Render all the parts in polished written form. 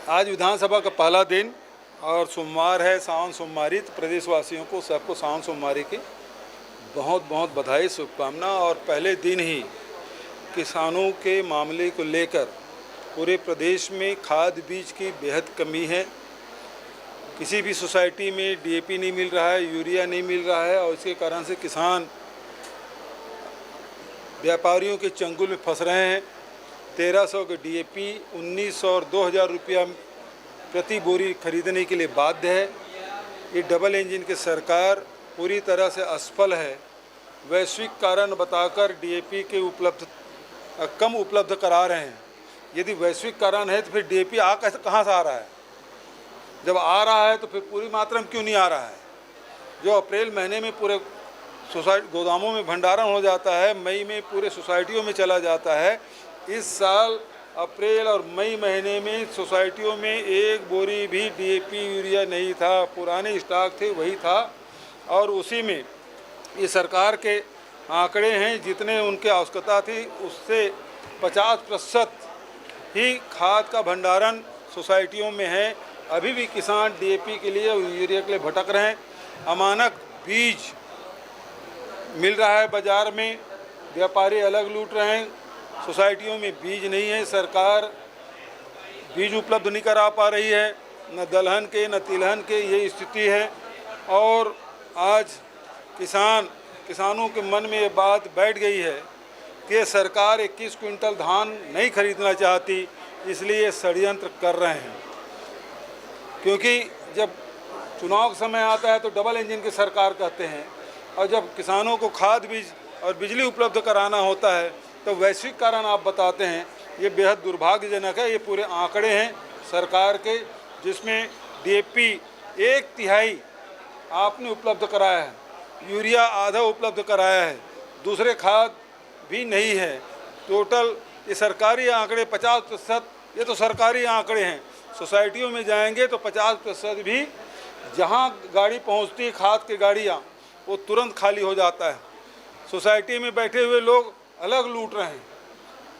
आज विधानसभा का पहला दिन और सोमवार है, सावन सोमवारी। तो प्रदेशवासियों को सबको सावन सोमवारी की बहुत बहुत बधाई, शुभकामना। और पहले दिन ही किसानों के मामले को लेकर पूरे प्रदेश में खाद बीज की बेहद कमी है। किसी भी सोसाइटी में डीएपी नहीं मिल रहा है, यूरिया नहीं मिल रहा है और इसके कारण से किसान व्यापारियों के चंगुल में फंस रहे हैं। 1300 के डीएपी 1900 और 2000 रुपया प्रति बोरी खरीदने के लिए बाध्य है। ये डबल इंजन की सरकार पूरी तरह से असफल है। वैश्विक कारण बताकर डीएपी के कम उपलब्ध करा रहे हैं। यदि वैश्विक कारण है तो फिर डीएपी कहाँ से आ रहा है? जब आ रहा है तो फिर पूरी मात्रा में क्यों नहीं आ रहा है? जो अप्रैल महीने में पूरे गोदामों में भंडारण हो जाता है, मई में पूरे सोसाइटियों में चला जाता है। इस साल अप्रैल और मई महीने में सोसाइटियों में एक बोरी भी डीएपी यूरिया नहीं था। पुराने स्टॉक थे वही था और उसी में ये सरकार के आंकड़े हैं, जितने उनके आवश्यकता थी उससे 50% ही खाद का भंडारण सोसाइटियों में है। अभी भी किसान डीएपी के लिए और यूरिया के लिए भटक रहे हैं। अमानक बीज मिल रहा है बाज़ार में, व्यापारी अलग लूट रहे हैं। सोसाइटियों में बीज नहीं है, सरकार बीज उपलब्ध नहीं करा पा रही है, न दलहन के न तिलहन के, ये स्थिति है। और आज किसानों के मन में ये बात बैठ गई है कि सरकार 21 क्विंटल धान नहीं खरीदना चाहती, इसलिए षड्यंत्र कर रहे हैं। क्योंकि जब चुनाव का समय आता है तो डबल इंजन की सरकार कहते हैं, और जब किसानों को खाद बीज और बिजली उपलब्ध कराना होता है तो वैश्विक कारण आप बताते हैं। ये बेहद दुर्भाग्यजनक है। ये पूरे आंकड़े हैं सरकार के, जिसमें डीएपी 1/3 आपने उपलब्ध कराया है, यूरिया आधा उपलब्ध कराया है, दूसरे खाद भी नहीं है। टोटल ये सरकारी आंकड़े 50%, ये तो सरकारी आंकड़े हैं। सोसाइटियों में जाएंगे तो 50% भी जहाँ गाड़ी पहुँचती है खाद की गाड़ियाँ, वो तुरंत खाली हो जाता है। सोसाइटी में बैठे हुए लोग अलग लूट रहे हैं,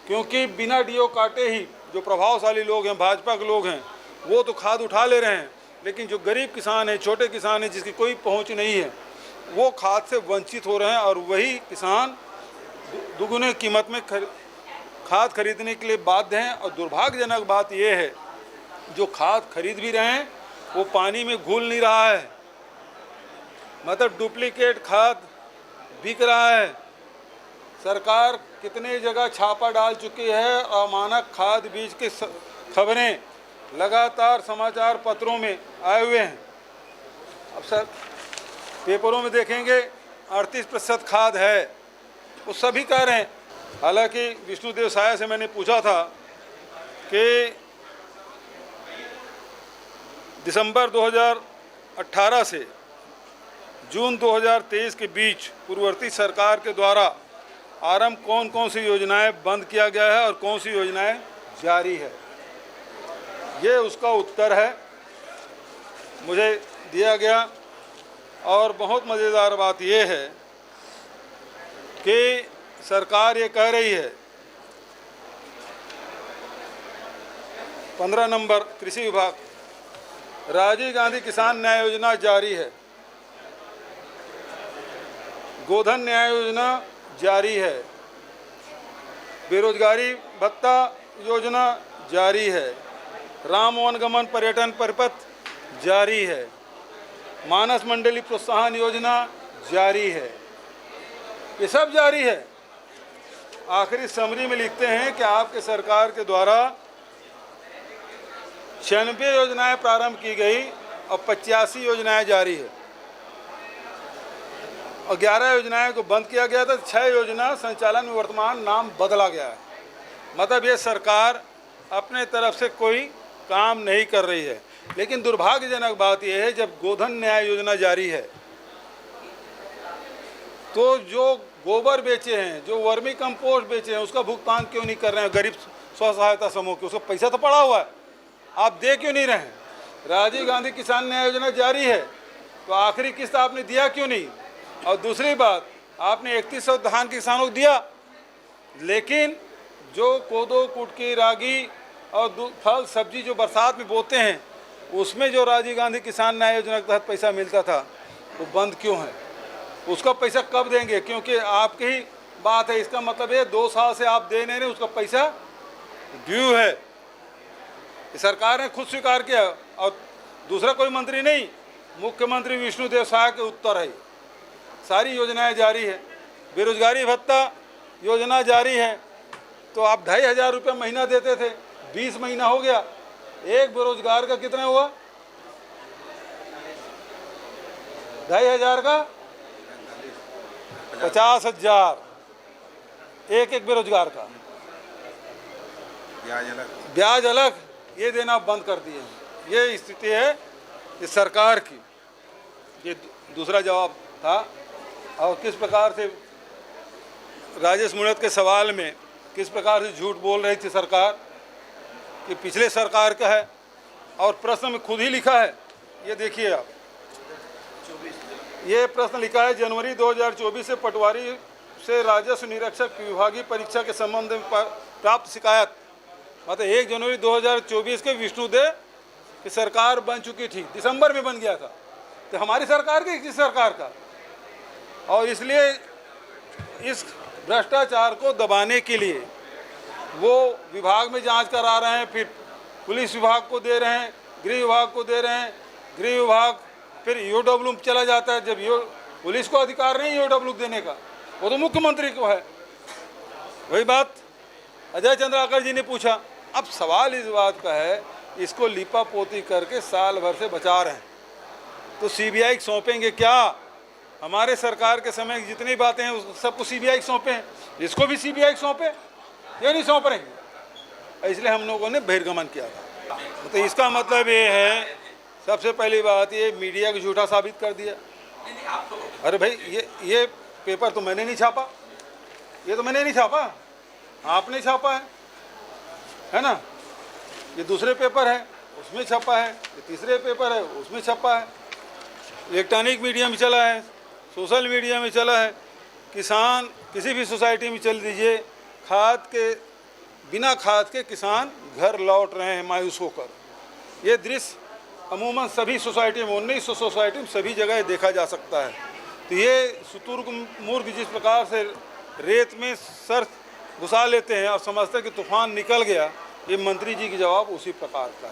क्योंकि बिना डीओ काटे ही जो प्रभावशाली लोग हैं, भाजपा के लोग हैं, वो तो खाद उठा ले रहे हैं। लेकिन जो गरीब किसान हैं, छोटे किसान हैं, जिसकी कोई पहुंच नहीं है, वो खाद से वंचित हो रहे हैं। और वही किसान दुगुने कीमत में खाद खरीदने के लिए बाध्य हैं। और दुर्भाग्यजनक बात यह है, जो खाद खरीद भी रहे हैं वो पानी में घुल नहीं रहा है, मतलब डुप्लीकेट खाद बिक रहा है। सरकार कितने जगह छापा डाल चुकी है। अमानक खाद बीज की खबरें लगातार समाचार पत्रों में आए हुए हैं। अब सर पेपरों में देखेंगे 38% खाद है, वो सभी कह रहे हैं। हालांकि विष्णुदेव साया से मैंने पूछा था कि दिसंबर 2018 से जून 2023 के बीच पूर्ववर्ती सरकार के द्वारा आरंभ कौन कौन सी योजनाएं बंद किया गया है और कौन सी योजनाएं जारी है, ये उसका उत्तर है, मुझे दिया गया। और बहुत मज़ेदार बात यह है कि सरकार ये कह रही है, 15 नंबर कृषि विभाग, राजीव गांधी किसान न्याय योजना जारी है, गोधन न्याय योजना जारी है, बेरोजगारी भत्ता योजना जारी है, राम वनगमन पर्यटन परिपथ जारी है, मानस मंडली प्रोत्साहन योजना जारी है, ये सब जारी है। आखिरी समरी में लिखते हैं कि आपके सरकार के द्वारा 96 योजनाएं प्रारंभ की गई और 85 योजनाएं जारी है और 11 योजनाएं को बंद किया गया था। 6 योजना संचालन में वर्तमान नाम बदला गया है। मतलब ये सरकार अपने तरफ से कोई काम नहीं कर रही है। लेकिन दुर्भाग्यजनक बात यह है, जब गोधन न्याय योजना जारी है तो जो गोबर बेचे हैं, जो वर्मी कंपोस्ट बेचे हैं, उसका भुगतान क्यों नहीं कर रहे हैं गरीब स्व सहायता समूह के? उसका पैसा तो पड़ा हुआ है, आप दे क्यों नहीं रहे हैं? राजीव गांधी किसान न्याय योजना जारी है तो आखिरी किस्त आपने दिया क्यों नहीं? और दूसरी बात, आपने 3100 धान किसानों को दिया, लेकिन जो कोदो कुटकी रागी और फल सब्जी जो बरसात में बोते हैं उसमें जो राजीव गांधी किसान न्याय योजना के तहत पैसा मिलता था वो बंद क्यों है? उसका पैसा कब देंगे? क्योंकि आपकी ही बात है, इसका मतलब ये 2 साल से आप दे नहीं रहे, उसका पैसा ड्यू है। सरकार ने खुद स्वीकार किया और दूसरा कोई मंत्री नहीं, मुख्यमंत्री विष्णुदेव साय के उत्तर है। सारी योजनाएं जारी है, बेरोजगारी भत्ता योजना जारी है। तो आप 2500 रुपये महीना देते थे, 20 महीना हो गया, एक बेरोजगार का कितना हुआ? 2500 का 50,000 एक बेरोजगार का। ब्याज अलग ये देना बंद कर दिए हैं। ये स्थिति है इस सरकार की। ये दूसरा जवाब था। और किस प्रकार से राजेश मूणत के सवाल में किस प्रकार से झूठ बोल रही थी सरकार कि पिछले सरकार का है, और प्रश्न में खुद ही लिखा है। ये देखिए आप, ये प्रश्न लिखा है, जनवरी 2024 से पटवारी से राजस्व निरीक्षक विभागीय परीक्षा के संबंध में प्राप्त शिकायत, मतलब 1 जनवरी 2024 के विष्णुदेव की सरकार बन चुकी थी, दिसंबर में बन गया था। तो हमारी सरकार की किस सरकार का? और इसलिए इस भ्रष्टाचार को दबाने के लिए वो विभाग में जांच करा रहे हैं, फिर पुलिस विभाग को दे रहे हैं, गृह विभाग को दे रहे हैं, गृह विभाग फिर ईओडब्ल्यू चला जाता है। जब पुलिस को अधिकार नहीं ईओडब्ल्यू देने का, वो तो मुख्यमंत्री को है। वही बात अजय चंद्राकर जी ने पूछा। अब सवाल इस बात का है, इसको लिपा पोती करके साल भर से बचा रहे हैं, तो सीबीआई को सौंपेंगे क्या? हमारे सरकार के समय जितनी बातें हैं उस सबको सीबीआई को सौंपे हैं, इसको भी सीबीआई को सौंपे, ये नहीं सौंप रहे। इसलिए हम लोगों ने बहिर्गमन किया था। तो इसका मतलब ये है, सबसे पहली बात ये मीडिया को झूठा साबित कर दिया। अरे भाई ये पेपर तो मैंने नहीं छापा, ये तो मैंने नहीं छापा, आपने छापा है ना। ये दूसरे पेपर है उसमें छपा है, ये तीसरे पेपर है उसमें छपा है, इलेक्ट्रॉनिक मीडिया में चला है, सोशल मीडिया में चला है। किसान किसी भी सोसाइटी में चल दीजिए, बिना खाद के किसान घर लौट रहे हैं मायूस होकर। ये दृश्य अमूमन सभी सोसाइटी में, 1900 सोसाइटी में सभी जगह देखा जा सकता है। तो ये शुतुरमुर्ग जिस प्रकार से रेत में सर घुसा लेते हैं और समझते हैं कि तूफान निकल गया, ये मंत्री जी की जवाब उसी प्रकार का है।